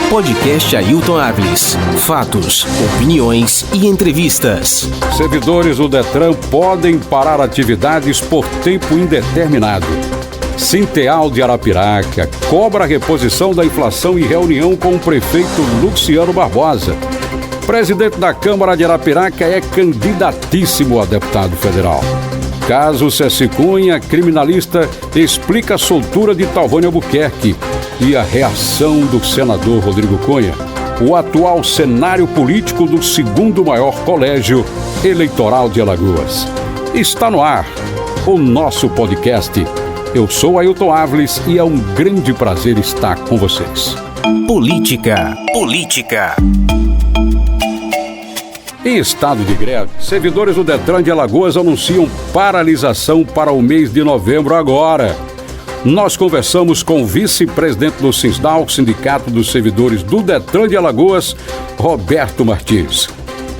Podcast Ailton Ables. Fatos, opiniões e entrevistas. Servidores do Detran podem parar atividades por tempo indeterminado. Sinteal de Arapiraca cobra a reposição da inflação em reunião com o prefeito Luciano Barbosa. Presidente da Câmara de Arapiraca é candidatíssimo a deputado federal. Caso Ceci Cunha, criminalista, explica a soltura de Talvânia Albuquerque e a reação do senador Rodrigo Cunha. O atual cenário político do segundo maior colégio eleitoral de Alagoas. Está no ar o nosso podcast. Eu sou Ailton Ables e é um grande prazer estar com vocês. Política. Em estado de greve, servidores do Detran de Alagoas anunciam paralisação para o mês de novembro agora. Nós conversamos com o vice-presidente do SINSDAL, Sindicato dos Servidores do Detran de Alagoas, Roberto Martins.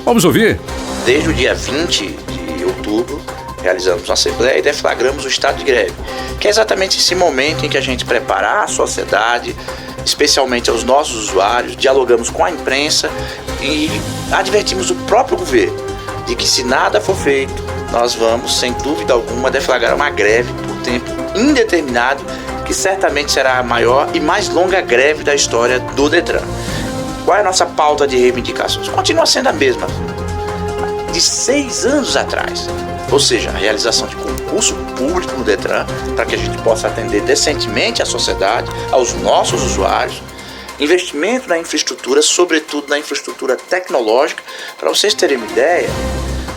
Vamos ouvir? Desde o dia 20 de outubro, realizamos uma assembleia e deflagramos o estado de greve, que é exatamente esse momento em que a gente prepara a sociedade, especialmente aos nossos usuários, dialogamos com a imprensa e advertimos o próprio governo de que, se nada for feito, nós vamos, sem dúvida alguma, deflagrar uma greve por tempo indeterminado, que certamente será a maior e mais longa greve da história do Detran. Qual é a nossa pauta de reivindicações? Continua sendo a mesma de 6 anos atrás, ou seja, a realização de concurso público no Detran, para que a gente possa atender decentemente a sociedade, aos nossos usuários, investimento na infraestrutura, sobretudo na infraestrutura tecnológica. Para vocês terem uma ideia,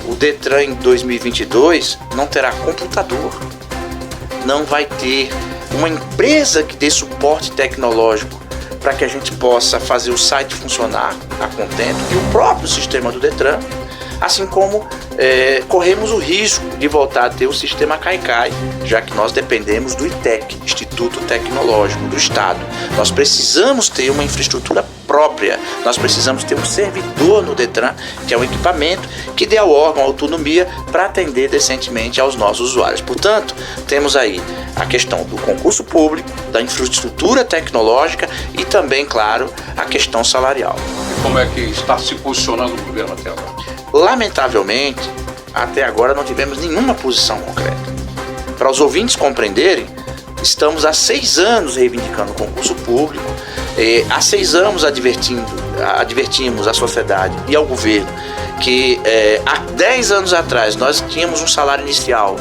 o Detran em 2022 não terá computador, não vai ter uma empresa que dê suporte tecnológico para que a gente possa fazer o site funcionar a contento, e o próprio sistema do Detran, assim como corremos o risco de voltar a ter o sistema CAICAI, já que nós dependemos do ITEC, Instituto Tecnológico do Estado. Nós precisamos ter uma infraestrutura própria, nós precisamos ter um servidor no Detran, que é um equipamento que dê ao órgão autonomia para atender decentemente aos nossos usuários. Portanto, temos aí a questão do concurso público, da infraestrutura tecnológica e também, claro, a questão salarial. E como é que está se posicionando o governo até agora? Lamentavelmente, até agora não tivemos nenhuma posição concreta. Para os ouvintes compreenderem, estamos há 6 anos reivindicando o concurso público, há 6 anos advertimos a sociedade e ao governo que há 10 anos atrás nós tínhamos um salário inicial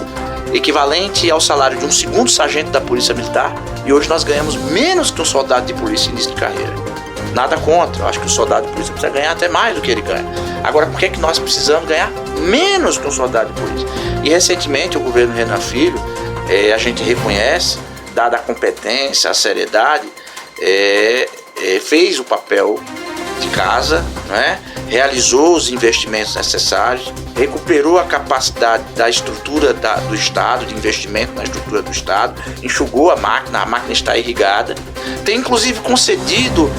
equivalente ao salário de um segundo sargento da Polícia Militar, e hoje nós ganhamos menos que um soldado de polícia em início de carreira. Nada contra, eu acho que o soldado de polícia precisa ganhar até mais do que ele ganha. Agora, por que é que nós precisamos ganhar menos que um soldado de polícia? E recentemente o governo Renan Filho, a gente reconhece, dada a competência, a seriedade, fez o papel de casa, né? Realizou os investimentos necessários, recuperou a capacidade da estrutura do Estado, de investimento na estrutura do Estado, enxugou a máquina está irrigada, tem inclusive concedido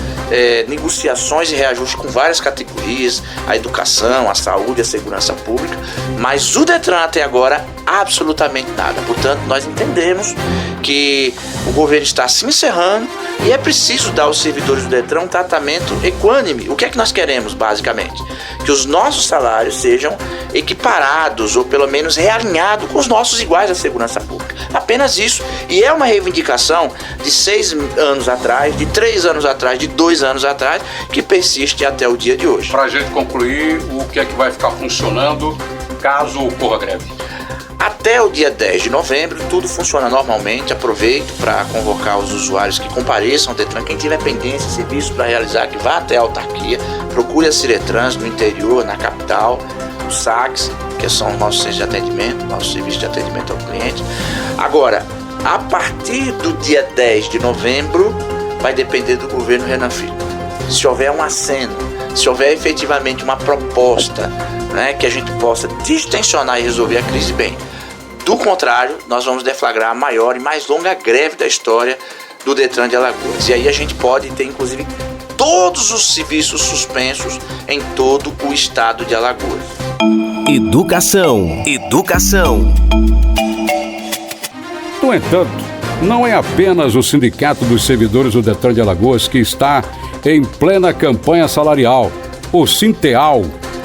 negociações e reajustes com várias categorias, a educação, a saúde, a segurança pública, mas o Detran até agora absolutamente nada. Portanto, nós entendemos que o governo está se encerrando e é preciso dar aos servidores do Detran um tratamento equânime. O que é que nós queremos, basicamente? Que os nossos salários sejam equiparados ou pelo menos realinhados com os nossos iguais da segurança pública. Apenas isso. E é uma reivindicação de 6 anos atrás, de 3 anos atrás, de 2 anos atrás, que persiste até o dia de hoje. Para a gente concluir, o que é que vai ficar funcionando caso ocorra greve? Até o dia 10 de novembro, tudo funciona normalmente. Aproveito para convocar os usuários que compareçam ao Detran. Quem tiver pendência, serviço para realizar, que vá até a autarquia. Procure a Ciretrans no interior, na capital, os SACs, que são os nossos centros de atendimento, nosso serviço de atendimento ao cliente. Agora, a partir do dia 10 de novembro, vai depender do governo Renan Filho. Se houver um aceno, se houver efetivamente uma proposta, né, que a gente possa distensionar e resolver a crise bem. Do contrário, nós vamos deflagrar a maior e mais longa greve da história do Detran de Alagoas. E aí a gente pode ter, inclusive, todos os serviços suspensos em todo o estado de Alagoas. Educação. No entanto, não é apenas o Sindicato dos Servidores do Detran de Alagoas que está em plena campanha salarial. O Sinteal,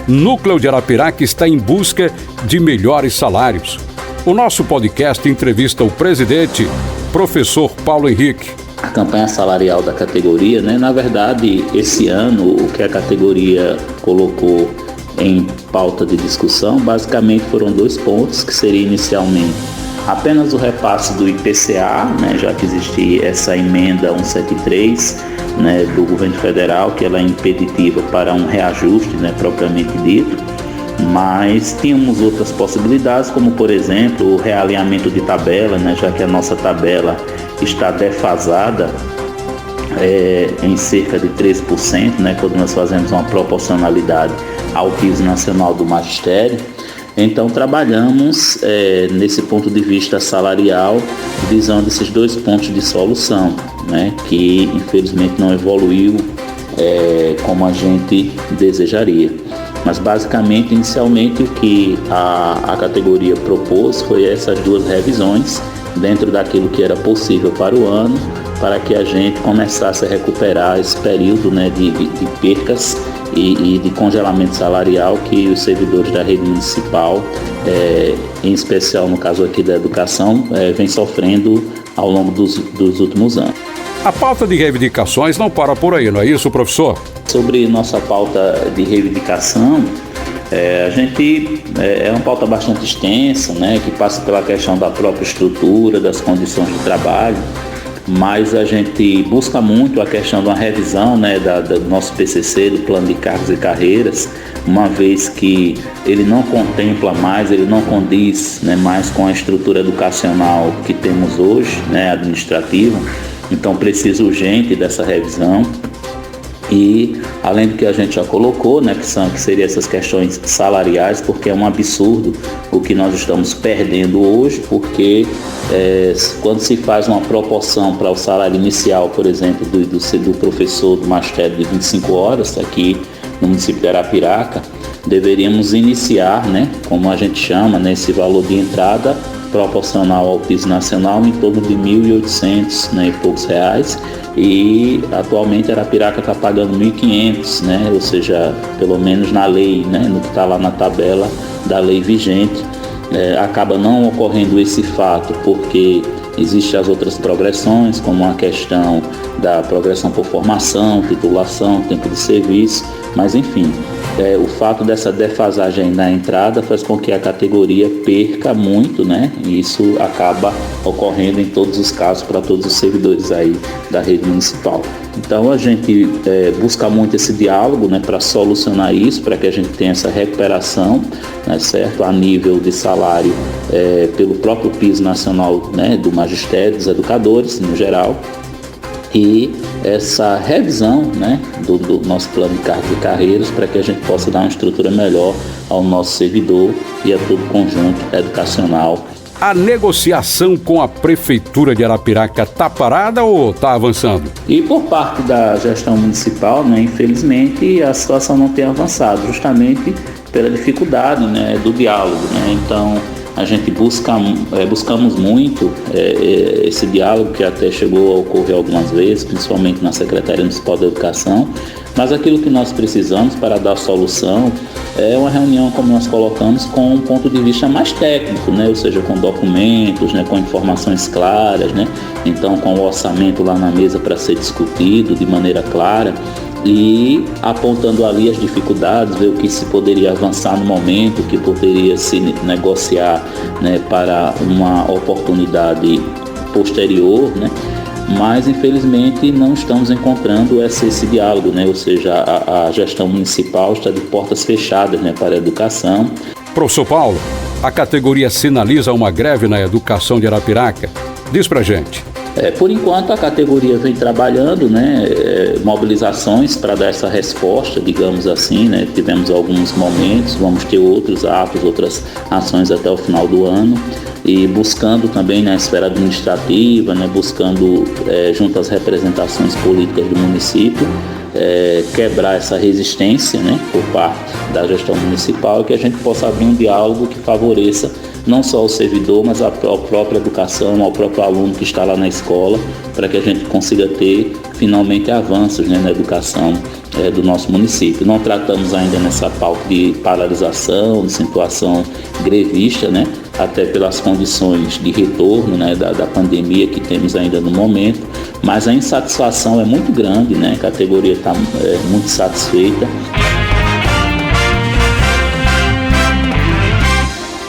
núcleo de Arapiraca, está em busca de melhores salários. O nosso podcast entrevista o presidente, professor Paulo Henrique. A campanha salarial da categoria, na verdade, esse ano, o que a categoria colocou em pauta de discussão, basicamente foram 2 pontos, que seria inicialmente apenas o repasse do IPCA, já que existe essa emenda 173 do governo federal, que ela é impeditiva para um reajuste propriamente dito, mas tínhamos outras possibilidades, como por exemplo o realinhamento de tabela, já que a nossa tabela está defasada em cerca de 13%, quando nós fazemos uma proporcionalidade ao piso nacional do magistério. Então trabalhamos nesse ponto de vista salarial, visando esses 2 pontos de solução, que infelizmente não evoluiu como a gente desejaria. Mas basicamente, inicialmente, o que a categoria propôs foi essas 2 revisões, dentro daquilo que era possível para o ano, para que a gente começasse a recuperar esse período de percas e de congelamento salarial que os servidores da rede municipal, em especial no caso aqui da educação, vem sofrendo ao longo dos últimos anos. A pauta de reivindicações não para por aí, não é isso, professor? Sobre nossa pauta de reivindicação, a gente é uma pauta bastante extensa, que passa pela questão da própria estrutura, das condições de trabalho, mas a gente busca muito a questão de uma revisão do nosso PCC, do Plano de Cargos e Carreiras, uma vez que ele não contempla mais, ele não condiz mais com a estrutura educacional que temos hoje, administrativa. Então precisa urgente dessa revisão. E além do que a gente já colocou, que seriam essas questões salariais, porque é um absurdo o que nós estamos perdendo hoje, porque quando se faz uma proporção para o salário inicial, por exemplo, do professor do magistério de 25 horas aqui no município de Arapiraca, deveríamos iniciar, como a gente chama, esse valor de entrada proporcional ao piso nacional em torno de R$ 1.800 e poucos reais, e atualmente Arapiraca está pagando R$ 1.500, ou seja, pelo menos na lei, no que está lá na tabela da lei vigente. Acaba não ocorrendo esse fato porque existem as outras progressões, como a questão da progressão por formação, titulação, tempo de serviço, mas enfim, o fato dessa defasagem na entrada faz com que a categoria perca muito, e isso acaba ocorrendo em todos os casos para todos os servidores aí da rede municipal. Então a gente busca muito esse diálogo para solucionar isso, para que a gente tenha essa recuperação, certo? A nível de salário pelo próprio piso nacional do magistério, dos educadores no geral, e essa revisão do nosso plano de cargos e carreiras, para que a gente possa dar uma estrutura melhor ao nosso servidor e a todo o conjunto educacional. A negociação com a Prefeitura de Arapiraca está parada ou está avançando? E por parte da gestão municipal, infelizmente, a situação não tem avançado, justamente pela dificuldade do diálogo. Então, a gente buscamos muito esse diálogo, que até chegou a ocorrer algumas vezes, principalmente na Secretaria Municipal da Educação, mas aquilo que nós precisamos para dar solução é uma reunião, como nós colocamos, com um ponto de vista mais técnico, ou seja, com documentos, com informações claras, então com o orçamento lá na mesa para ser discutido de maneira clara, e apontando ali as dificuldades, ver o que se poderia avançar no momento, o que poderia se negociar para uma oportunidade posterior, mas infelizmente não estamos encontrando esse diálogo, ou seja, a gestão municipal está de portas fechadas para a educação. Professor Paulo, a categoria sinaliza uma greve na educação de Arapiraca. Diz pra gente. Por enquanto a categoria vem trabalhando, mobilizações para dar essa resposta, digamos assim, tivemos alguns momentos, vamos ter outros atos, outras ações até o final do ano, e buscando também na esfera administrativa, buscando junto às representações políticas do município, quebrar essa resistência por parte da gestão municipal, e que a gente possa abrir um diálogo que favoreça não só ao servidor, mas à própria educação, ao próprio aluno que está lá na escola, para que a gente consiga ter finalmente avanços, né, na educação do nosso município. Não tratamos ainda nessa pauta de paralisação, de situação grevista, né, até pelas condições de retorno, né, da pandemia que temos ainda no momento, mas a insatisfação é muito grande, né, a categoria está muito satisfeita.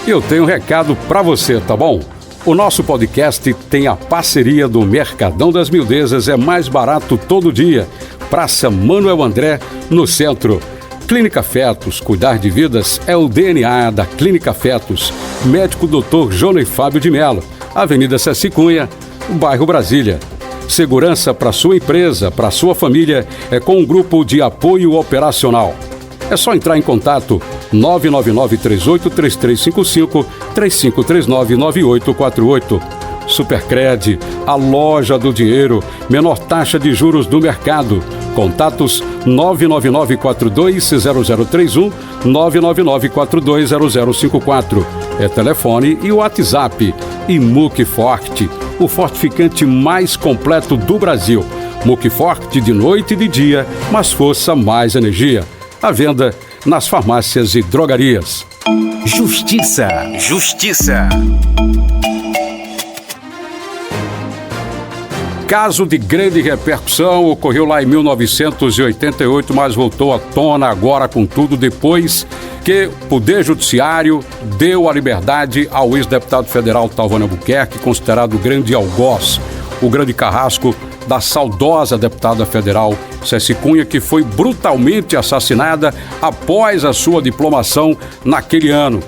Eu tenho um recado para você, tá bom? O nosso podcast tem a parceria do Mercadão das Mildezas, é mais barato todo dia. Praça Manuel André, no centro. Clínica Fetos, cuidar de vidas é o DNA da Clínica Fetos. Médico Dr. Johnny Fábio de Mello, Avenida Ceci Cunha, bairro Brasília. Segurança para sua empresa, para sua família, é com um grupo de apoio operacional. É só entrar em contato 999-38-3355, 3539-9848. Supercred, a loja do dinheiro, menor taxa de juros do mercado. Contatos 999-42-0031, 999-42-0054. É telefone e WhatsApp. E Muque Forte, o fortificante mais completo do Brasil. Muque Forte de noite e de dia, mais força, mais energia. À venda nas farmácias e drogarias. Justiça. Justiça. Caso de grande repercussão, ocorreu lá em 1988, mas voltou à tona agora com tudo depois que o Poder Judiciário deu a liberdade ao ex-deputado federal Talvânio Albuquerque, considerado o grande algoz, o grande carrasco da saudosa deputada federal Ceci Cunha, que foi brutalmente assassinada após a sua diplomação naquele ano.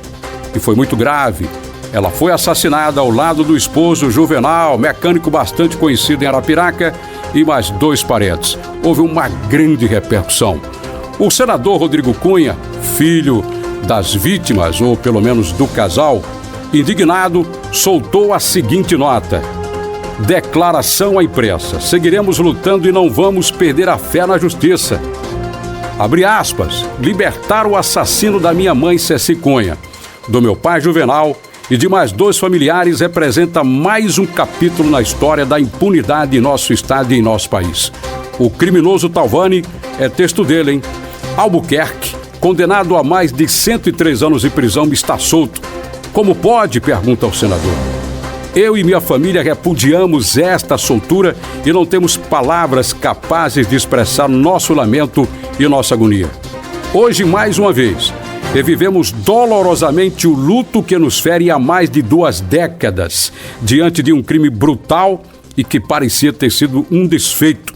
E foi muito grave. Ela foi assassinada ao lado do esposo Juvenal, mecânico bastante conhecido em Arapiraca, e mais 2 parentes. Houve uma grande repercussão. O senador Rodrigo Cunha, filho das vítimas, ou pelo menos do casal, indignado, soltou a seguinte nota: declaração à imprensa. Seguiremos lutando e não vamos perder a fé na justiça. Abre aspas. Libertar o assassino da minha mãe Ceci Cunha, do meu pai Juvenal e de mais 2 familiares representa mais um capítulo na história da impunidade em nosso estado e em nosso país. O criminoso Talvani é texto dele, hein? Albuquerque, condenado a mais de 103 anos de prisão, está solto. Como pode? Pergunta o senador. Eu e minha família repudiamos esta soltura e não temos palavras capazes de expressar nosso lamento e nossa agonia. Hoje, mais uma vez, revivemos dolorosamente o luto que nos fere há mais de 2 décadas, diante de um crime brutal e que parecia ter sido um desfeito,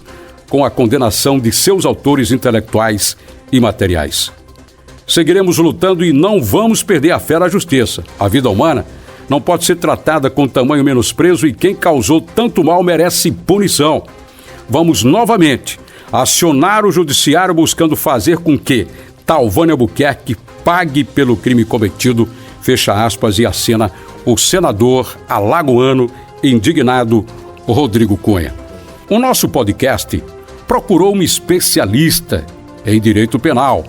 com a condenação de seus autores intelectuais e materiais. Seguiremos lutando e não vamos perder a fé na justiça. A vida humana não pode ser tratada com tamanho menosprezo e quem causou tanto mal merece punição. Vamos novamente acionar o judiciário buscando fazer com que Talvânio Albuquerque pague pelo crime cometido, fecha aspas, e acena o senador alagoano indignado Rodrigo Cunha. O nosso podcast procurou um especialista em direito penal.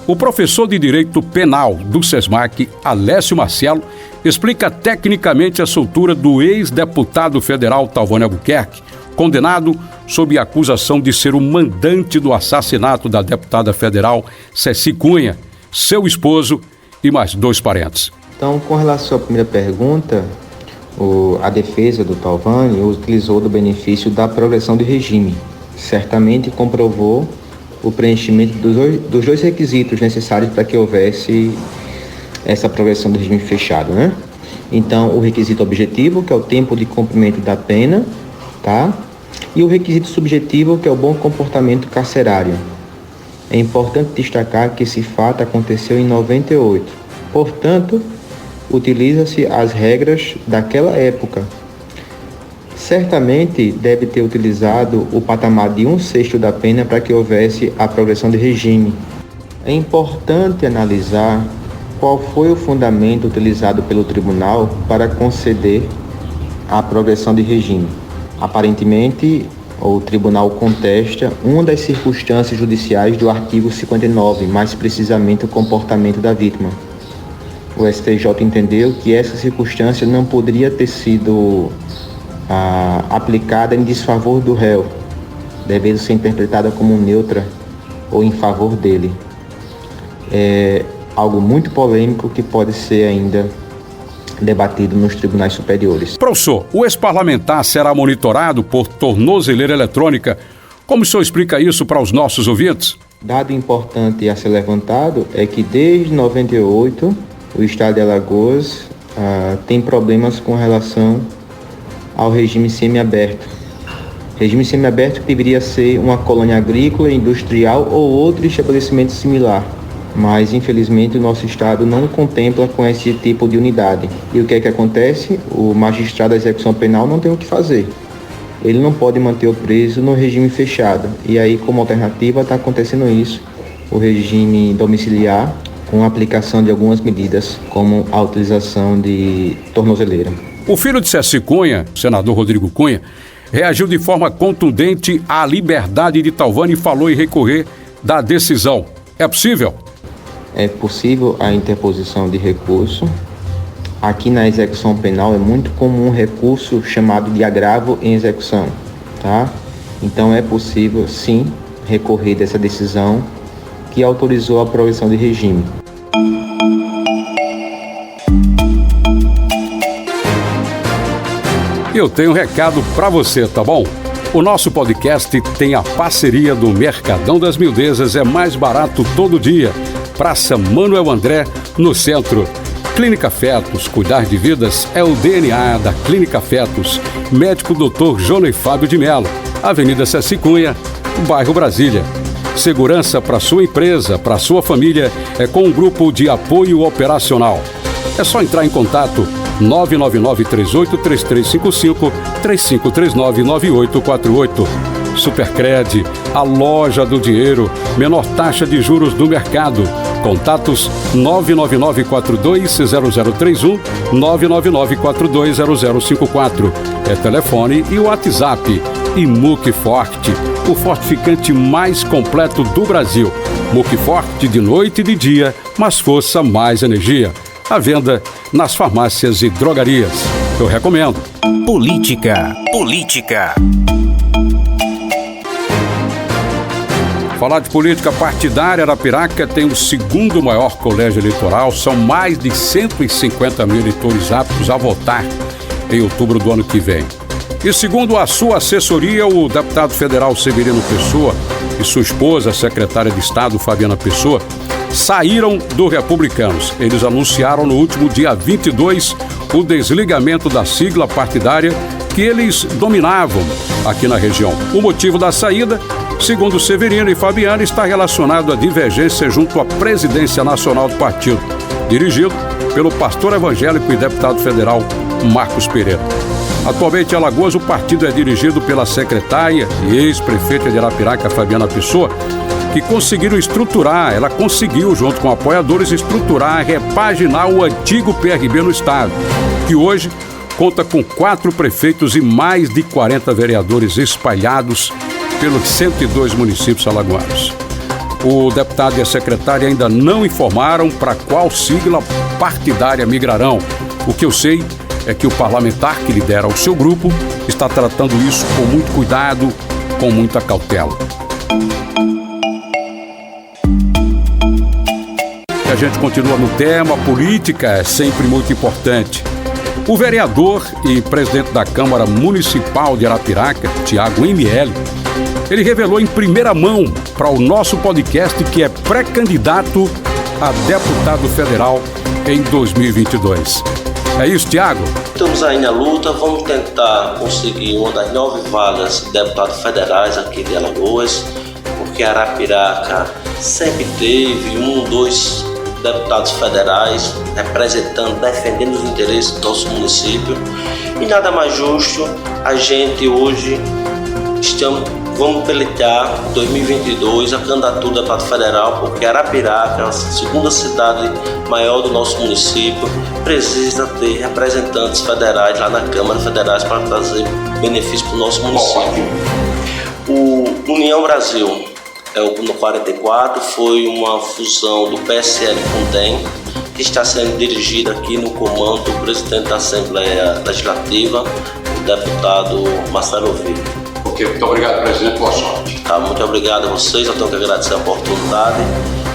O professor de Direito Penal do SESMAC, Alessio Marcelo, explica tecnicamente a soltura do ex-deputado federal Talvânio Albuquerque, condenado sob a acusação de ser o mandante do assassinato da deputada federal Ceci Cunha, seu esposo e mais 2 parentes. Então, com relação à primeira pergunta, a defesa do Talvânio utilizou do benefício da progressão de regime. Certamente comprovou o preenchimento dos 2 requisitos necessários para que houvesse essa progressão do regime fechado, né? Então, o requisito objetivo, que é o tempo de cumprimento da pena, tá? E o requisito subjetivo, que é o bom comportamento carcerário. É importante destacar que esse fato aconteceu em 98. Portanto, utiliza-se as regras daquela época. Certamente deve ter utilizado o patamar de 1/6 da pena para que houvesse a progressão de regime. É importante analisar qual foi o fundamento utilizado pelo tribunal para conceder a progressão de regime. Aparentemente, o tribunal contesta uma das circunstâncias judiciais do artigo 59, mais precisamente o comportamento da vítima. o STJ entendeu que essa circunstância não poderia ter sido aplicada em desfavor do réu, devendo ser interpretada como neutra ou em favor dele. É algo muito polêmico que pode ser ainda debatido nos tribunais superiores. Professor, o ex-parlamentar será monitorado por tornozeleira eletrônica. Como o senhor explica isso para os nossos ouvintes? Dado importante a ser levantado é que desde 98 o estado de Alagoas tem problemas com relação ao regime semiaberto. Regime semiaberto que deveria ser uma colônia agrícola, industrial ou outro estabelecimento similar. Mas, infelizmente, o nosso estado não contempla com esse tipo de unidade. E o que é que acontece? O magistrado da execução penal não tem o que fazer. Ele não pode manter o preso no regime fechado. E aí, como alternativa, está acontecendo isso, o regime domiciliar, com a aplicação de algumas medidas, como a utilização de tornozeleira. O filho de Ceci Cunha, o senador Rodrigo Cunha, reagiu de forma contundente à liberdade de Thalvani e falou em recorrer da decisão. É possível? É possível a interposição de recurso. Aqui na execução penal é muito comum um recurso chamado de agravo em execução, tá? Então é possível, sim, recorrer dessa decisão que autorizou a progressão de regime. Eu tenho um recado para você, tá bom? O nosso podcast tem a parceria do Mercadão das Mildezas, é mais barato todo dia. Praça Manuel André, no centro. Clínica Fetos, cuidar de vidas é o DNA da Clínica Fetos. Médico Dr. Johnny Fábio de Mello, Avenida Ceci Cunha, bairro Brasília. Segurança para sua empresa, para sua família, é com um grupo de apoio operacional. É só entrar em contato 999-38-3355, 3539-9848. Supercred, a loja do dinheiro, menor taxa de juros do mercado. Contatos 999-420031, 999-420054. É telefone e WhatsApp. E Muque Forte, o fortificante mais completo do Brasil. Muque Forte de noite e de dia, mais força, mais energia. À venda nas farmácias e drogarias. Eu recomendo. Política. Falar de política partidária, Arapiraca tem o segundo maior colégio eleitoral. São mais de 150 mil eleitores aptos a votar em outubro do ano que vem. E segundo a sua assessoria, o deputado federal Severino Pessoa e sua esposa, a secretária de Estado, Fabiana Pessoa, saíram do Republicanos. Eles anunciaram no último dia 22 o desligamento da sigla partidária que eles dominavam aqui na região. O motivo da saída, segundo Severino e Fabiana, está relacionado à divergência junto à presidência nacional do partido, dirigido pelo pastor evangélico e deputado federal Marcos Pereira. Atualmente em Alagoas, o partido é dirigido pela secretária e ex-prefeita de Arapiraca, Fabiana Pessoa, que ela conseguiu, junto com apoiadores, estruturar, repaginar o antigo PRB no estado, que hoje conta com 4 prefeitos e mais de 40 vereadores espalhados pelos 102 municípios alagoanos. O deputado e a secretária ainda não informaram para qual sigla partidária migrarão. O que eu sei é que o parlamentar que lidera o seu grupo está tratando isso com muito cuidado, com muita cautela. A gente continua no tema, política é sempre muito importante. O vereador e presidente da Câmara Municipal de Arapiraca, Tiago ML, ele revelou em primeira mão para o nosso podcast que é pré-candidato a deputado federal em 2022. É isso, Tiago? Estamos aí na luta, vamos tentar conseguir uma das 9 vagas de deputados federais aqui de Alagoas, porque Arapiraca sempre teve 2 deputados federais representando, defendendo os interesses do nosso município, e nada mais justo a gente hoje vamos pelejar 2022 a candidatura do deputado federal, porque Arapiraca, a segunda cidade maior do nosso município, precisa ter representantes federais lá na Câmara Federais para trazer benefício para o nosso município. O União Brasil no 44 foi uma fusão do PSL com o DEM, que está sendo dirigida aqui no comando do presidente da Assembleia Legislativa, o deputado Marcelo Vitor. Ok, muito obrigado, presidente. Boa sorte. Tá, muito obrigado a vocês, eu tenho que agradecer a oportunidade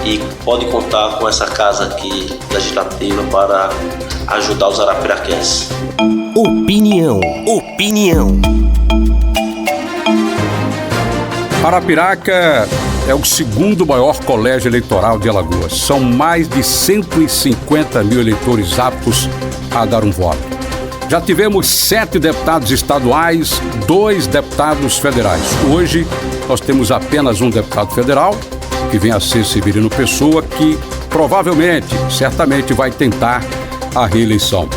e pode contar com essa casa aqui legislativa para ajudar os arapiraquenses. Opinião. Arapiraca é o segundo maior colégio eleitoral de Alagoas. São mais de 150 mil eleitores aptos a dar um voto. Já tivemos 7 deputados estaduais, 2 deputados federais. Hoje, nós temos apenas um deputado federal, que vem a ser Severino Pessoa, que provavelmente, certamente vai tentar a reeleição.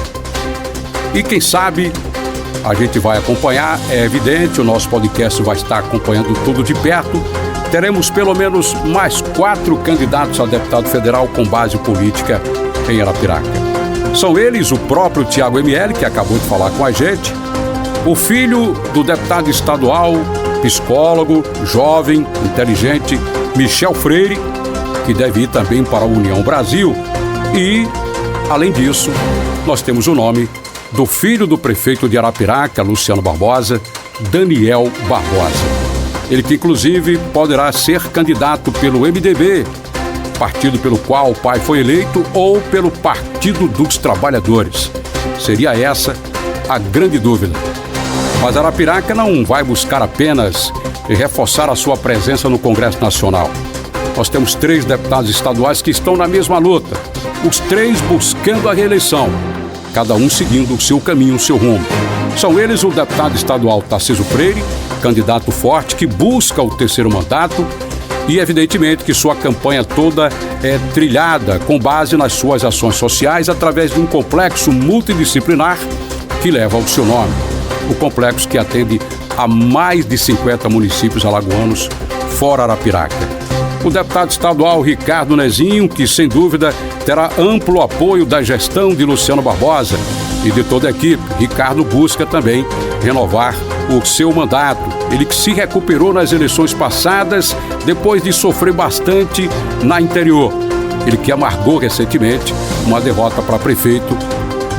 E quem sabe, a gente vai acompanhar, é evidente, o nosso podcast vai estar acompanhando tudo de perto. Teremos pelo menos mais 4 candidatos a deputado federal com base política em Arapiraca. São eles o próprio Tiago ML, que acabou de falar com a gente, o filho do deputado estadual, psicólogo, jovem, inteligente, Michel Freire, que deve ir também para a União Brasil. E, além disso, nós temos o nome do filho do prefeito de Arapiraca, Luciano Barbosa, Daniel Barbosa. Ele que, inclusive, poderá ser candidato pelo MDB, partido pelo qual o pai foi eleito, ou pelo Partido dos Trabalhadores. Seria essa a grande dúvida. Mas Arapiraca não vai buscar apenas reforçar a sua presença no Congresso Nacional. Nós temos 3 deputados estaduais que estão na mesma luta, os 3 buscando a reeleição, cada um seguindo o seu caminho, o seu rumo. São eles o deputado estadual Tarcísio Freire, candidato forte que busca o 3º mandato, e evidentemente que sua campanha toda é trilhada com base nas suas ações sociais através de um complexo multidisciplinar que leva o seu nome. O complexo que atende a mais de 50 municípios alagoanos fora Arapiraca. O deputado estadual Ricardo Nezinho, que sem dúvida terá amplo apoio da gestão de Luciano Barbosa e de toda a equipe. Ricardo busca também renovar o seu mandato. Ele que se recuperou nas eleições passadas depois de sofrer bastante na interior. Ele que amargou recentemente uma derrota para prefeito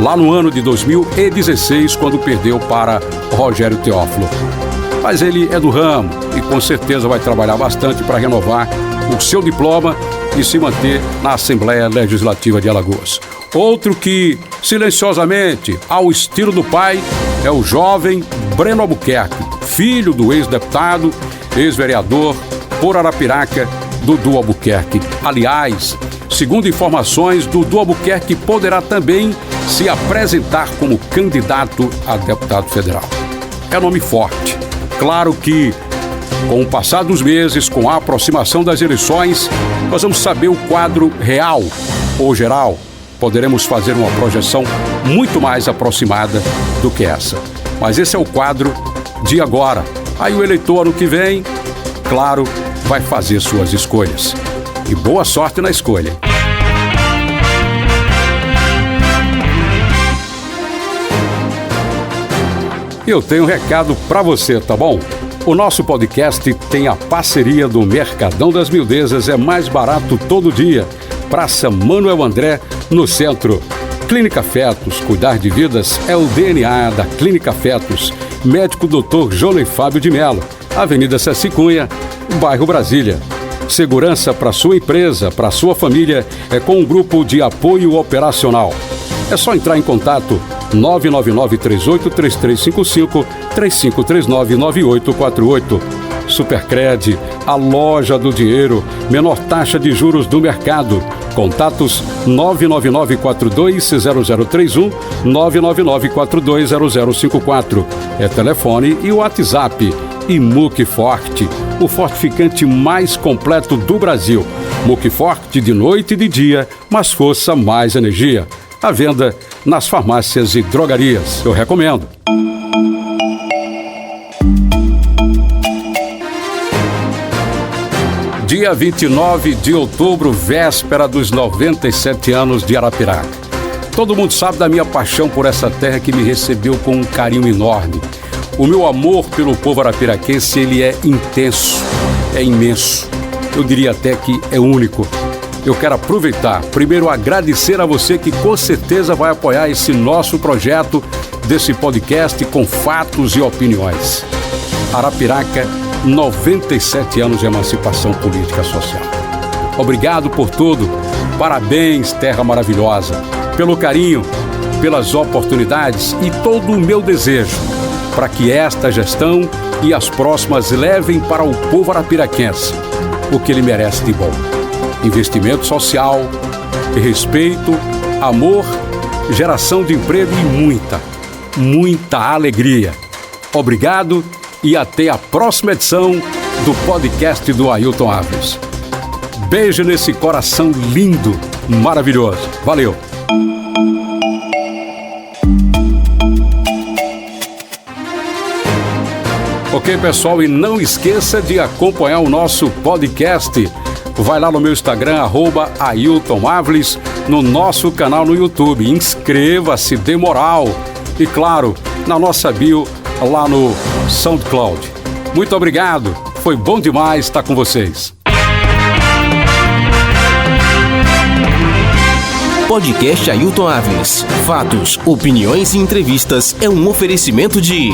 lá no ano de 2016, quando perdeu para Rogério Teófilo. Mas ele é do ramo e com certeza vai trabalhar bastante para renovar o seu diploma e se manter na Assembleia Legislativa de Alagoas. Outro que, silenciosamente, ao estilo do pai, é o jovem Breno Albuquerque, filho do ex-deputado, ex-vereador por Arapiraca, Dudu Albuquerque. Aliás, segundo informações, Dudu Albuquerque poderá também se apresentar como candidato a deputado federal. É nome forte. Claro que, com o passar dos meses, com a aproximação das eleições, nós vamos saber o quadro real ou geral. Poderemos fazer uma projeção muito mais aproximada do que essa. Mas esse é o quadro de agora. Aí o eleitor, ano que vem, claro, vai fazer suas escolhas. E boa sorte na escolha. Eu tenho um recado para você, tá bom? O nosso podcast tem a parceria do Mercadão das Mildezas, é mais barato todo dia. Praça Manuel André, no centro. Clínica Fetos, cuidar de vidas é o DNA da Clínica Fetos. Médico Dr. Johnny Fábio de Mello, Avenida Ceci Cunha, bairro Brasília. Segurança para sua empresa, para sua família, é com um grupo de apoio operacional. É só entrar em contato 999-38-3355, 3539-9848. Supercred, a loja do dinheiro, menor taxa de juros do mercado. Contatos 999-42-0031, 999-42-0054. É telefone e WhatsApp. E Muque Forte, o fortificante mais completo do Brasil. Muque Forte de noite e de dia, mais força, mais energia. À venda nas farmácias e drogarias. Eu recomendo. Dia 29 de outubro, véspera dos 97 anos de Arapiraca. Todo mundo sabe da minha paixão por essa terra que me recebeu com um carinho enorme. O meu amor pelo povo arapiraquense, ele é intenso, é imenso. Eu diria até que é único. eu quero aproveitar, primeiro agradecer a você que com certeza vai apoiar esse nosso projeto desse podcast com fatos e opiniões. Arapiraca, 97 anos de emancipação política social. Obrigado por tudo. Parabéns, terra maravilhosa, pelo carinho, pelas oportunidades e todo o meu desejo para que esta gestão e as próximas levem para o povo arapiraquense o que ele merece de bom. Investimento social, respeito, amor, geração de emprego e muita alegria. Obrigado e até a próxima edição do podcast do Ailton Aves. Beijo nesse coração lindo, maravilhoso. Valeu! Ok, pessoal, e não esqueça de acompanhar o nosso podcast. Vai lá no meu Instagram, @AiltonAveles, no nosso canal no YouTube. Inscreva-se, dê moral. E claro, na nossa bio, lá no SoundCloud. Muito obrigado, foi bom demais estar com vocês. Podcast Ailton Aves. Fatos, opiniões e entrevistas é um oferecimento de